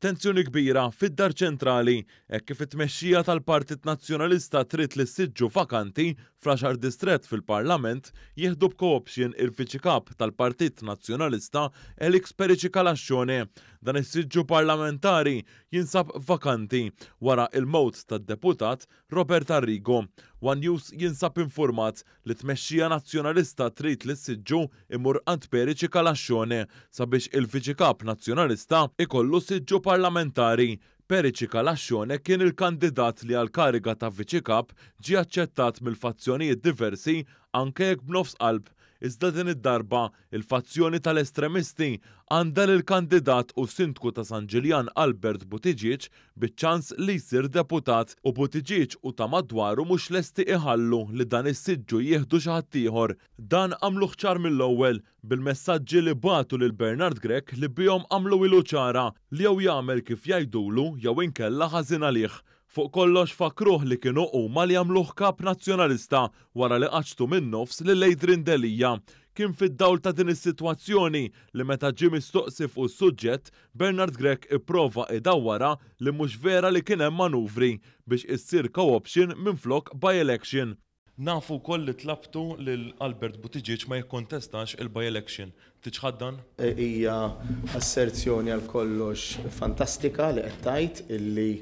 Tensjoni kbira fid-Dar Ċentrali hekk kif it-tmexxija tal-Partit Nazzjonalista trid li s-siġġu vakanti fl-10 distrett fil-Parlament jieħdu b'cooption il-Viċi Kap tal-Partit Nazzjonalista Elix Periċi-Kalaxxone. Dan is-siġġu parlamentari jinsab vakanti wara il-mewt tad-deputat Robert Arrigo. One News jinsab infurmat li tmexxija nazzjonalista trid li s-siġġu imur għand Periċi-Kalaxxone sabiex il-Viċi Kap Nazzjonalista ikollu siġġu parlamentari. Periċi-Kalaxxone kien il-kandidat li għal-kariga ta' Viċi Kap ġie aċċettat mill-fazzjonijiet diversi anke jekk b'nofs qalb. Iżda din id-darba il-fazzjoni tal-estremisti għandha lill-kandidat u sindku ta' San Ġiljan Albert Buttigieg biċ-ċans li jsir deputat u Buttigieg u ta' madwaru mhux lesti iħallu li dan is-siġġu jieħdu xi ħadd ieħor. Dan għamluh ċar mill-ewwel bil-messaġġi li bagħtu lil Bernard Grech li bihom għamlu ilu ċara li jew jagħmel kif jgħidulu jew inkella ħażin għalih. Fuq kollox fakruh li kienu huma li jagħmluh kap nazzjonalista wara li qaċtu min-nofs lil Adrian Delija. Kien fid-dawl ta' din is-sitwazzjoni li meta ġie mistoqsi fuq is-suġġett Bernard Grech ipprova idawwara li mhux vera li kien hemm manuvri biex issir co-option minflok by-election. Nafu wkoll li tlabtu lil Albert Buttigieg ma jikkontestax il-by-election. Tiġħaddan? Hija asserzjoni għal kollox fantastika li qed tgħid illi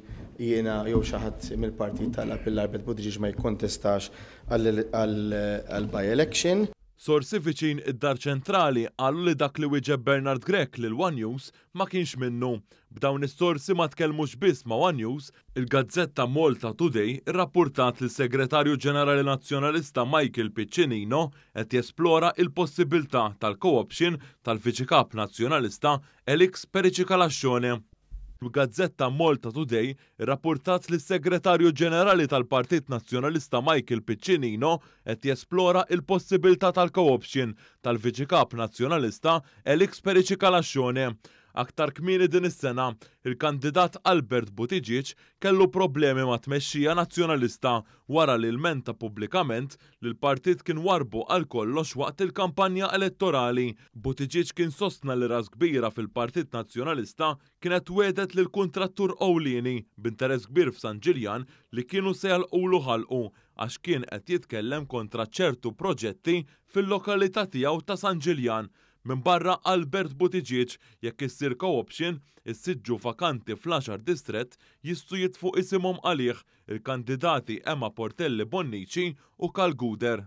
jiena jew xi ħadd mill-partit tal-Albert Buttigieg ma jikkontestax għall-by-election. Sorsi viċin id-Dar Ċentrali qalu li dak li wieġeb Bernard Grech lil One News ma kienx minnu. B'dawn is-sorsi ma tkellmux biss ma' One News, il-Gazzetta Malta Today irrappurtat li s-Segretarju Ġenerali Nazzjonalista Michael Piccinino qed jesplora il-possibilità tal-co-option tal-Viċi Kap Nazzjonalista Elix Periċi-Kalaxxone. Il-Gazzetta Malta Today irrappurtat li s-Segretarju Ġenerali tal-Partit Nazzjonalista Michael Piccinino qed jesplora il-possibilità tal-co-option tal-Viċi Kap Nazzjonalista Elix Periċi-Kalaxxone. Aktar kmieni din is-sena, il-kandidat Albert Buttigieg kellu problemi ma' tmexxija nazzjonalista wara li lmenta pubblikament li l-partit kien warbu għal kollox waqt il-kampanja elettorali. Buttigieg kien sostna li ras kbira fil-Partit Nazzjonalista kienet wedet lil kuntrattur ewlieni b'interess kbir f'San Ġiljan li kienu se jalqulu ħalqu għax kien qed jitkellem kontra ċertu proġetti fil-lokalità tiegħu ta' San Ġiljan. Min barra Albert Buttigieg jekk issir co-option, is-siġġu vakanti fl-10 distrett jistgħu jitfu isimhom għalih il-kandidati Emma Portelli Bonnici u Karl Guder.